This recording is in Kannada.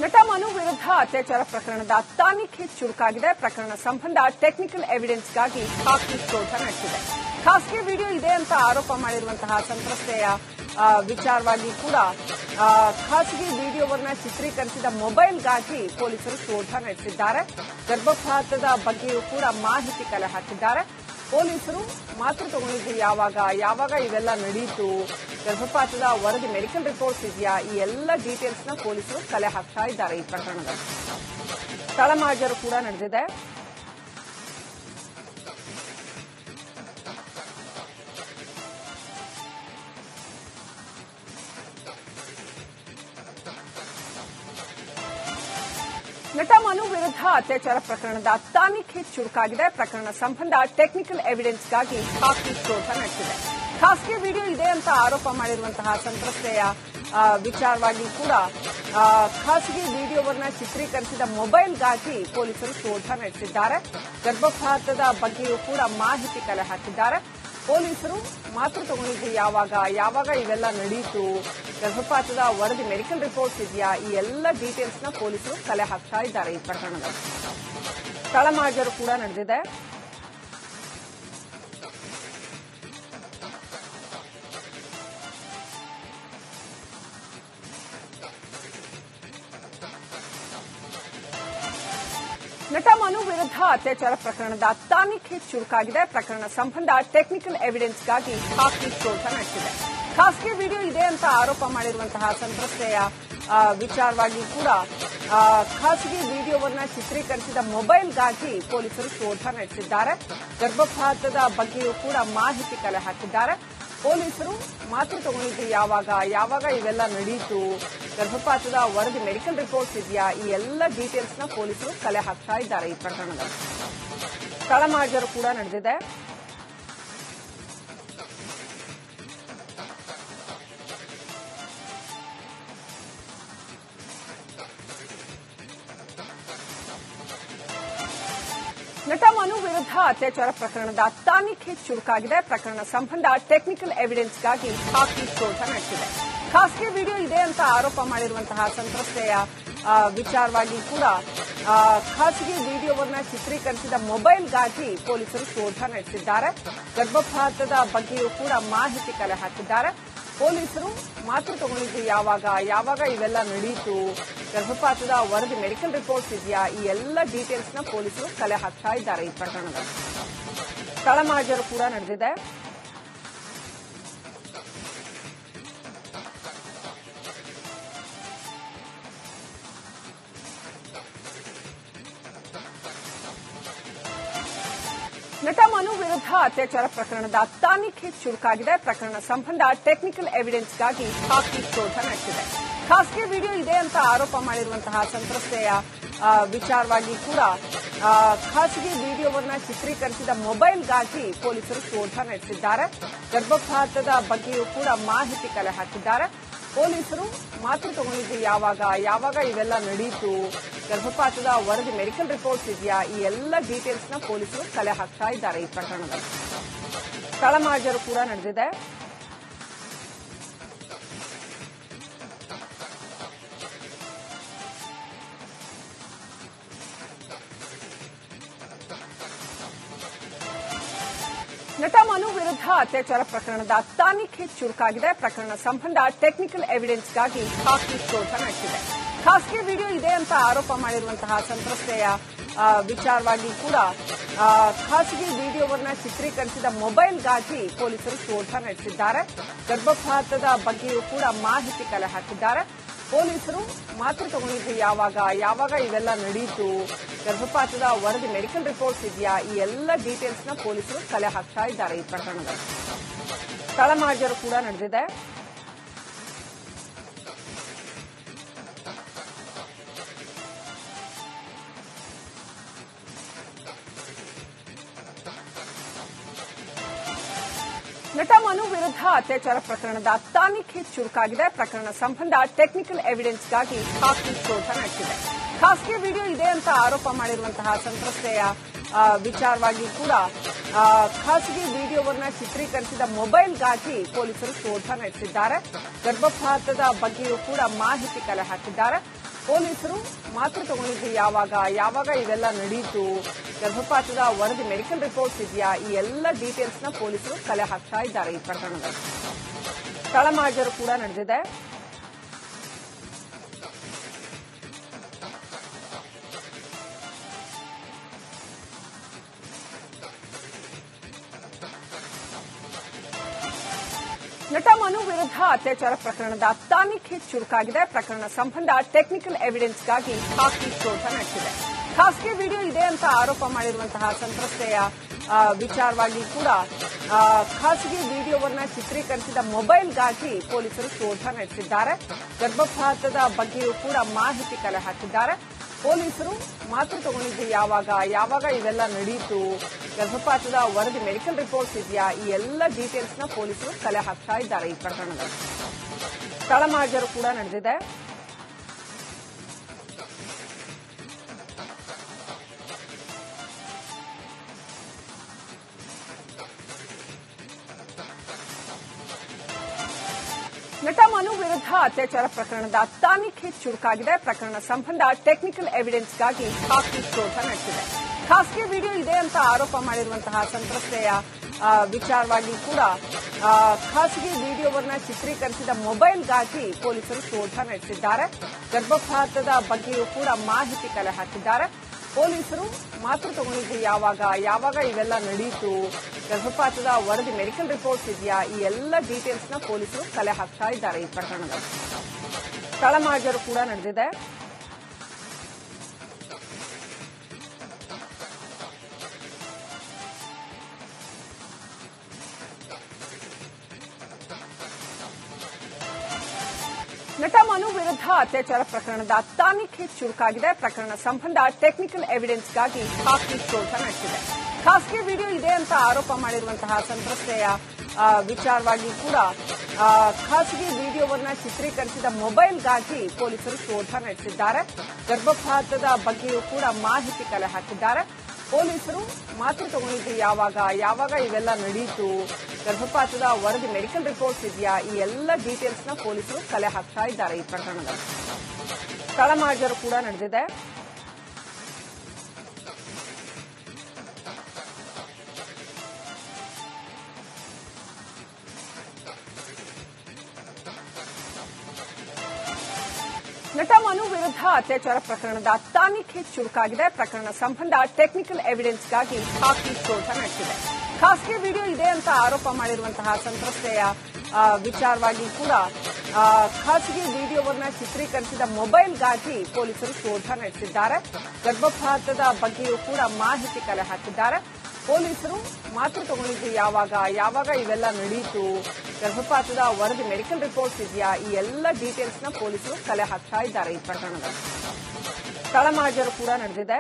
ನಟ ಮನು ವಿರುದ್ಧ ಅತ್ಯಾಚಾರ ಪ್ರಕರಣದ ತನಿಖೆ ಚುರುಕಾಗಿದೆ. ಪ್ರಕರಣ ಸಂಬಂಧ ಟೆಕ್ನಿಕಲ್ ಎವಿಡೆನ್ಸ್ಗಾಗಿ ಖಾಸಗಿ ಶೋಧ ನಡೆಸಿದೆ. ಖಾಸಗಿ ವಿಡಿಯೋ ಇದೆ ಅಂತ ಆರೋಪ ಮಾಡಿರುವಂತಹ ಸಂತ್ರಸ್ತೆಯ ವಿಚಾರವಾಗಿ ಕೂಡ ಖಾಸಗಿ ವಿಡಿಯೋವನ್ನ ಚಿತ್ರೀಕರಿಸಿದ ಮೊಬೈಲ್ಗಾಗಿ ಪೊಲೀಸರು ಶೋಧ ನಡೆಸಿದ್ದಾರೆ. ಗರ್ಭಪಾತದ ಬಗ್ಗೆಯೂ ಕೂಡ ಮಾಹಿತಿ ಕಲೆ ಹಾಕಿದ್ದಾರೆ. ಪೊಲೀಸರು ಮಾತ್ರ ತಗೊಂಡಿದ್ದು ಯಾವಾಗ ಇವೆಲ್ಲ ನಡೆಯಿತು, ಗರ್ಭಪಾತದ ವರದಿ ಮೆಡಿಕಲ್ ರಿಪೋರ್ಟ್ಸ್ ಇದೆಯಾ, ಈ ಎಲ್ಲ ಡೀಟೇಲ್ಸ್ ನ ಪೊಲೀಸರು ಕಲೆ ಹಾಕ್ತಾ ಇದ್ದಾರೆ. ಈ ಪ್ರಕರಣದಲ್ಲಿ ಸ್ಥಳ ಮಹಜರು ಕೂಡ ನಡೆದಿದೆ. ನಟ ಮನು ವಿರುದ್ಧ ಅತ್ಯಾಚಾರ ಪ್ರಕರಣದ ತನಿಖೆ ಚುರುಕಾಗಿದೆ. ಪ್ರಕರಣ ಸಂಬಂಧ ಟೆಕ್ನಿಕಲ್ ಎವಿಡೆನ್ಸ್ಗಾಗಿ ಖಾಸಗಿ ಶೋಧ ನಡೆಸಿದೆ. ಖಾಸಗಿ ವಿಡಿಯೋ ಇದೆ ಅಂತ ಆರೋಪ ಮಾಡಿರುವಂತಹ ಸಂತ್ರಸ್ತೆಯ ವಿಚಾರವಾಗಿ ಕೂಡ ಖಾಸಗಿ ವಿಡಿಯೋವನ್ನ ಚಿತ್ರೀಕರಿಸಿದ ಮೊಬೈಲ್ಗಾಗಿ ಪೊಲೀಸರು ಶೋಧ ನಡೆಸಿದ್ದಾರೆ. ಗರ್ಭಪಾತದ ಬಗ್ಗೆಯೂ ಕೂಡ ಮಾಹಿತಿ ಕಲೆ ಹಾಕಿದ್ದಾರೆ. ಪೊಲೀಸರು ಮಾತ್ರ ತಗೊಂಡಿದ್ದು ಯಾವಾಗ ಇವೆಲ್ಲ ನಡೆಯಿತು, ಗರ್ಭಪಾತದ ವರದಿ ಮೆಡಿಕಲ್ ರಿಪೋರ್ಟ್ಸ್ ಇದೆಯಾ, ಈ ಎಲ್ಲ ಡೀಟೇಲ್ಸ್ ನ ಪೊಲೀಸರು ಕಲೆ ಹಾಕ್ತಾ ಇದ್ದಾರೆ. ಈ ಪ್ರಕರಣದಲ್ಲಿ ಸ್ಥಳ ಮಹಜರು ಕೂಡ ನಡೆದಿದೆ. ನಟ ಮನು ವಿರುದ್ಧ ಅತ್ಯಾಚಾರ ಪ್ರಕರಣದ ತನಿಖೆ ಚುರುಕಾಗಿದೆ. ಪ್ರಕರಣ ಸಂಬಂಧ ಟೆಕ್ನಿಕಲ್ ಎವಿಡೆನ್ಸ್ಗಾಗಿ ಖಾಸಗಿ ಶೋಧ ನಡೆಸಿದೆ. ಖಾಸಗಿ ವಿಡಿಯೋ ಇದೆ ಅಂತ ಆರೋಪ ಮಾಡಿರುವಂತಹ ಸಂತ್ರಸ್ತೆಯ ವಿಚಾರವಾಗಿ ಕೂಡ ಖಾಸಗಿ ವಿಡಿಯೋವನ್ನ ಚಿತ್ರೀಕರಿಸಿದ ಮೊಬೈಲ್ಗಾಗಿ ಪೊಲೀಸರು ಶೋಧ ನಡೆಸಿದ್ದಾರೆ. ಗರ್ಭಪಾತದ ಬಗ್ಗೆಯೂ ಕೂಡ ಮಾಹಿತಿ ಕಲೆ ಹಾಕಿದ್ದಾರೆ. ಪೊಲೀಸರು ಮಾತ್ರ ತಗೊಂಡಿದ್ದು ಯಾವಾಗ ಇವೆಲ್ಲ ನಡೆಯಿತು, ಗರ್ಭಪಾತದ ವರದಿ ಮೆಡಿಕಲ್ ರಿಪೋರ್ಟ್ಸ್ ಇದೆಯಾ, ಈ ಎಲ್ಲ ಡೀಟೇಲ್ಸ್ ನ ಪೊಲೀಸರು ಕಲೆ ಹಾಕ್ತಾ ಇದ್ದಾರೆ. ಈ ಪ್ರಕರಣದಲ್ಲಿ ಸ್ಥಳ ಮಹಜರು ಕೂಡ ನಡೆದಿದೆ. ನಟ ಮನು ವಿರುದ್ಧ ಅತ್ಯಾಚಾರ ಪ್ರಕರಣದ ತನಿಖೆ ಚುರುಕಾಗಿದೆ. ಪ್ರಕರಣ ಸಂಬಂಧ ಟೆಕ್ನಿಕಲ್ ಎವಿಡೆನ್ಸ್ಗಾಗಿ ಖಾಸಗಿ ಶೋಧ ನಡೆಸಿದೆ. ಖಾಸಗಿ ವಿಡಿಯೋ ಇದೆ ಅಂತ ಆರೋಪ ಮಾಡಿರುವಂತಹ ಸಂತ್ರಸ್ತೆಯ ವಿಚಾರವಾಗಿ ಕೂಡ ಖಾಸಗಿ ವಿಡಿಯೋವನ್ನ ಚಿತ್ರೀಕರಿಸಿದ ಮೊಬೈಲ್ಗಾಗಿ ಪೊಲೀಸರು ಶೋಧ ನಡೆಸಿದ್ದಾರೆ. ಗರ್ಭಪಾತದ ಬಗ್ಗೆಯೂ ಕೂಡ ಮಾಹಿತಿ ಕಲೆ ಹಾಕಿದ್ದಾರೆ. ಪೊಲೀಸರು ಮಾತ್ರ ತಗೊಂಡಿದ್ದು ಯಾವಾಗ ಇವೆಲ್ಲ ನಡೆಯಿತು, ಗರ್ಭಪಾತದ ವರದಿ ಮೆಡಿಕಲ್ ರಿಪೋರ್ಟ್ಸ್ ಇದೆಯಾ, ಈ ಎಲ್ಲ ಡೀಟೇಲ್ಸ್ ನ ಪೊಲೀಸರು ಕಲೆ ಹಾಕ್ತಾ ಇದ್ದಾರೆ. ಈ ಪ್ರಕರಣದಲ್ಲಿ ಸ್ಥಳ ಮಹಜರು ಕೂಡ ನಡೆದಿದೆ. ನಟ ಮನು ವಿರುದ್ಧ ಅತ್ಯಾಚಾರ ಪ್ರಕರಣದ ತನಿಖೆ ಚುರುಕಾಗಿದೆ. ಪ್ರಕರಣ ಸಂಬಂಧ ಟೆಕ್ನಿಕಲ್ ಎವಿಡೆನ್ಸ್ಗಾಗಿ ಖಾಸಗಿ ಶೋಧ ನಡೆಸಿದೆ. ಖಾಸಗಿ ವಿಡಿಯೋ ಇದೆ ಅಂತ ಆರೋಪ ಮಾಡಿರುವಂತಹ ಸಂತ್ರಸ್ತೆಯ ವಿಚಾರವಾಗಿ ಕೂಡ ಖಾಸಗಿ ವಿಡಿಯೋವನ್ನ ಚಿತ್ರೀಕರಿಸಿದ ಮೊಬೈಲ್ಗಾಗಿ ಪೊಲೀಸರು ಶೋಧ ನಡೆಸಿದ್ದಾರೆ. ಗರ್ಭಪಾತದ ಬಗ್ಗೆಯೂ ಕೂಡ ಮಾಹಿತಿ ಕಲೆ ಹಾಕಿದ್ದಾರೆ. ಪೊಲೀಸರು ಮಾತ್ರ ತಗೊಂಡಿದ್ದು ಯಾವಾಗ ಇವೆಲ್ಲ ನಡೆಯಿತು, ಗರ್ಭಪಾತದ ವರದಿ ಮೆಡಿಕಲ್ ರಿಪೋರ್ಟ್ಸ್ ಇದೆಯಾ, ಈ ಎಲ್ಲ ಡೀಟೇಲ್ಸ್ ನ ಪೊಲೀಸರು ಕಲೆ ಹಾಕ್ತಾ ಇದ್ದಾರೆ. ಈ ಪ್ರಕರಣದಲ್ಲಿ ಸ್ಥಳ ಮಹಜರು ಕೂಡ ನಡೆದಿದೆ. ನಟ ಮನು ವಿರುದ್ಧ ಅತ್ಯಾಚಾರ ಪ್ರಕರಣದ ತನಿಖೆ ಚುರುಕಾಗಿದೆ. ಪ್ರಕರಣ ಸಂಬಂಧ ಟೆಕ್ನಿಕಲ್ ಎವಿಡೆನ್ಸ್ಗಾಗಿ ಖಾಸಗಿ ಶೋಧ ನಡೆಸಿದೆ. ಖಾಸಗಿ ವಿಡಿಯೋ ಇದೆ ಅಂತ ಆರೋಪ ಮಾಡಿರುವಂತಹ ಸಂತ್ರಸ್ತೆಯ ವಿಚಾರವಾಗಿ ಕೂಡ ಖಾಸಗಿ ವಿಡಿಯೋವನ್ನ ಚಿತ್ರೀಕರಿಸಿದ ಮೊಬೈಲ್ಗಾಗಿ ಪೊಲೀಸರು ಶೋಧ ನಡೆಸಿದ್ದಾರೆ. ಗರ್ಭಪಾತದ ಬಗ್ಗೆಯೂ ಕೂಡ ಮಾಹಿತಿ ಕಲೆ ಹಾಕಿದ್ದಾರೆ. ಪೊಲೀಸರು ಮಾತ್ರ ತಗೊಂಡಿದ್ದು ಯಾವಾಗ ಇವೆಲ್ಲ ನಡೆಯಿತು, ಗರ್ಭಪಾತದ ವರದಿ ಮೆಡಿಕಲ್ ರಿಪೋರ್ಟ್ಸ್ ಇದೆಯಾ, ಈ ಎಲ್ಲ ಡೀಟೇಲ್ಸ್ ನ ಪೊಲೀಸರು ಕಲೆ ಹಾಕ್ತಾ ಇದ್ದಾರೆ. ಈ ಪ್ರಕರಣದಲ್ಲಿ ಸ್ಥಳ ಮಹಜರು ಕೂಡ ನಡೆದಿದೆ. ನಟ ಮನು ವಿರುದ್ಧ ಅತ್ಯಾಚಾರ ಪ್ರಕರಣದ ತನಿಖೆ ಚುರುಕಾಗಿದೆ. ಪ್ರಕರಣ ಸಂಬಂಧ ಟೆಕ್ನಿಕಲ್ ಎವಿಡೆನ್ಸ್ಗಾಗಿ ಖಾಸಗಿ ಶೋಧ ನಡೆಸಿದೆ. ಖಾಸಗಿ ವಿಡಿಯೋ ಇದೆ ಅಂತ ಆರೋಪ ಮಾಡಿರುವಂತಹ ಸಂತ್ರಸ್ತೆಯ ವಿಚಾರವಾಗಿ ಕೂಡ ಖಾಸಗಿ ವಿಡಿಯೋವನ್ನ ಚಿತ್ರೀಕರಿಸಿದ ಮೊಬೈಲ್ಗಾಗಿ ಪೊಲೀಸರು ಶೋಧ ನಡೆಸಿದ್ದಾರೆ. ಗರ್ಭಪಾತದ ಬಗ್ಗೆಯೂ ಕೂಡ ಮಾಹಿತಿ ಕಲೆ ಹಾಕಿದ್ದಾರೆ. ಪೊಲೀಸರು ಮಾತ್ರ ತಗೊಂಡಿದ್ದು ಯಾವಾಗ ಇವೆಲ್ಲ ನಡೆಯಿತು, ಗರ್ಭಪಾತದ ವರದಿ ಮೆಡಿಕಲ್ ರಿಪೋರ್ಟ್ಸ್ ಇದೆಯಾ, ಈ ಎಲ್ಲ ಡೀಟೇಲ್ಸ್ನ ಪೊಲೀಸರು ಕಲೆ ಹಾಕ್ತಾ ಇದ್ದಾರೆ ಈ ಪ್ರಕರಣದಲ್ಲಿ. ಸ್ಥಳ ಮಹಜರು ಕೂಡ ನಡೆದಿದೆ. ನಟ ಮನು ವಿರುದ್ಧ ಅತ್ಯಾಚಾರ ಪ್ರಕರಣದ ತನಿಖೆ ಚುರುಕಾಗಿದೆ. ಪ್ರಕರಣ ಸಂಬಂಧ ಟೆಕ್ನಿಕಲ್ ಎವಿಡೆನ್ಸ್ಗಾಗಿ ಖಾಕಿ ಶೋಧ ನಡೆಸಿದೆ. ಖಾಸಗಿ ವಿಡಿಯೋ ಇದೆ ಅಂತ ಆರೋಪ ಮಾಡಿರುವಂತಹ ಸಂತ್ರಸ್ತೆಯ ವಿಚಾರವಾಗಿ ಕೂಡ ಖಾಸಗಿ ವಿಡಿಯೋವನ್ನ ಚಿತ್ರೀಕರಿಸಿದ ಮೊಬೈಲ್ಗಾಗಿ ಪೊಲೀಸರು ಶೋಧ ನಡೆಸಿದ್ದಾರೆ. ಗರ್ಭಪಾತದ ಬಗ್ಗೆಯೂ ಕೂಡ ಮಾಹಿತಿ ಕಲೆ ಹಾಕಿದ್ದಾರೆ. ಪೊಲೀಸರು ಮಾತ್ರ ತಗೊಂಡಿದ್ದು ಯಾವಾಗ ಇವೆಲ್ಲ ನಡೆಯಿತು, ಗರ್ಭಪಾತದ ವರದಿ ಮೆಡಿಕಲ್ ರಿಪೋರ್ಟ್ಸ್ ಇದೆಯಾ, ಈ ಎಲ್ಲ ಡೀಟೇಲ್ಸ್ನ ಪೊಲೀಸರು ಕಲೆ ಹಾಕ್ತಾ ಇದ್ದಾರೆ ಈ ಪ್ರಕರಣದಲ್ಲಿ. ಸ್ಥಳ ಮಹಜರು ಕೂಡ ನಡೆದಿದೆ. ನಟ ಮನು ವಿರುದ್ಧ ಅತ್ಯಾಚಾರ ಪ್ರಕರಣದ ತನಿಖೆ ಚುರುಕಾಗಿದೆ. ಪ್ರಕರಣ ಸಂಬಂಧ ಟೆಕ್ನಿಕಲ್ ಎವಿಡೆನ್ಸ್ಗಾಗಿ ಖಾಕಿ ಶೋಧ ನಡೆಸಿದೆ. ಖಾಸಗಿ ವಿಡಿಯೋ ಇದೆ ಅಂತ ಆರೋಪ ಮಾಡಿರುವಂತಹ ಸಂತ್ರಸ್ತೆಯ ವಿಚಾರವಾಗಿ ಕೂಡ ಖಾಸಗಿ ವಿಡಿಯೋವನ್ನ ಚಿತ್ರೀಕರಿಸಿದ ಮೊಬೈಲ್ಗಾಗಿ ಪೊಲೀಸರು ಶೋಧ ನಡೆಸಿದ್ದಾರೆ. ಗರ್ಭಪಾತದ ಬಗ್ಗೆಯೂ ಕೂಡ ಮಾಹಿತಿ ಕಲೆ ಹಾಕಿದ್ದಾರೆ. ಪೊಲೀಸರು ಮಾತ್ರ ತಗೊಂಡಿದ್ದು ಯಾವಾಗ ಇವೆಲ್ಲ ನಡೆಯಿತು, ಗರ್ಭಪಾತದ ವರದಿ ಮೆಡಿಕಲ್ ರಿಪೋರ್ಟ್ಸ್ ಇದೆಯಾ, ಈ ಎಲ್ಲ ಡೀಟೇಲ್ಸ್ನ ಪೊಲೀಸರು ಕಲೆ ಹಾಕ್ತಾ ಇದ್ದಾರೆ ಈ ಪ್ರಕರಣದಲ್ಲಿ. ಸ್ಥಳ ಮಹಜರು ಕೂಡ ನಡೆದಿದೆ. ನಟ ಮನು ವಿರುದ್ಧ ಅತ್ಯಾಚಾರ ಪ್ರಕರಣದ ತನಿಖೆ ಚುರುಕಾಗಿದೆ. ಪ್ರಕರಣ ಸಂಬಂಧ ಟೆಕ್ನಿಕಲ್ ಎವಿಡೆನ್ಸ್ಗಾಗಿ ಖಾಕಿ ಶೋಧ ನಡೆಸಿದೆ. ಖಾಸಗಿ ವಿಡಿಯೋ ಇದೆ ಅಂತ ಆರೋಪ ಮಾಡಿರುವಂತಹ ಸಂತ್ರಸ್ತೆಯ ವಿಚಾರವಾಗಿ ಕೂಡ ಖಾಸಗಿ ವಿಡಿಯೋವನ್ನ ಚಿತ್ರೀಕರಿಸಿದ ಮೊಬೈಲ್ಗಾಗಿ ಪೊಲೀಸರು ಶೋಧ ನಡೆಸಿದ್ದಾರೆ. ಗರ್ಭಪಾತದ ಬಗ್ಗೆಯೂ ಕೂಡ ಮಾಹಿತಿ ಕಲೆ ಹಾಕಿದ್ದಾರೆ. ಪೊಲೀಸರು ಮಾತ್ರ ತಗೊಂಡಿದ್ದು ಯಾವಾಗ ಇವೆಲ್ಲ ನಡೆಯಿತು, ಗರ್ಭಪಾತದ ವರದಿ ಮೆಡಿಕಲ್ ರಿಪೋರ್ಟ್ಸ್ ಇದೆಯಾ, ಈ ಎಲ್ಲ ಡೀಟೇಲ್ಸ್ನ ಪೊಲೀಸರು ಕಲೆ ಹಾಕ್ತಾ ಇದ್ದಾರೆ ಈ ಪ್ರಕರಣದಲ್ಲಿ. ಸ್ಥಳ ಮಹಜರು ಕೂಡ ನಡೆದಿದೆ. ಸ್ಥಳ ಮಹಜರು ಕೂಡ ನಡೆದಿದೆ. ನಟ ಮನು ವಿರುದ್ಧ ಅತ್ಯಾಚಾರ ಪ್ರಕರಣದ ತನಿಖೆ ಚುರುಕಾಗಿದೆ. ಪ್ರಕರಣ ಸಂಬಂಧ ಟೆಕ್ನಿಕಲ್ ಎವಿಡೆನ್ಸ್ಗಾಗಿ ಖಾಕಿ ಶೋಧ ನಡೆಸಿದೆ. ಖಾಸಗಿ ವಿಡಿಯೋ ಇದೆ ಅಂತ ಆರೋಪ ಮಾಡಿರುವಂತಹ ಸಂತ್ರಸ್ತೆಯ ವಿಚಾರವಾಗಿ ಕೂಡ ಖಾಸಗಿ ವಿಡಿಯೋವನ್ನ ಚಿತ್ರೀಕರಿಸಿದ ಮೊಬೈಲ್ಗಾಗಿ ಪೊಲೀಸರು ಶೋಧ ನಡೆಸಿದ್ದಾರೆ. ಗರ್ಭಪಾತದ ಬಗ್ಗೆಯೂ ಕೂಡ ಮಾಹಿತಿ ಕಲೆ ಹಾಕಿದ್ದಾರೆ. ಪೊಲೀಸರು ಮಾತ್ರ ತಗೊಂಡಿದ್ದು ಯಾವಾಗ ಇವೆಲ್ಲ ನಡೆಯಿತು, ಗರ್ಭಪಾತದ ವರದಿ ಮೆಡಿಕಲ್ ರಿಪೋರ್ಟ್ಸ್ ಇದೆಯಾ, ಈ ಎಲ್ಲ ಡೀಟೇಲ್ಸ್ನ ಪೊಲೀಸರು ಕಲೆ ಹಾಕ್ತಾ ಇದ್ದಾರೆ ಈ ಪ್ರಕರಣದಲ್ಲಿ. ಸ್ಥಳ ಮಹಜರು ಕೂಡ ನಡೆದಿದೆ.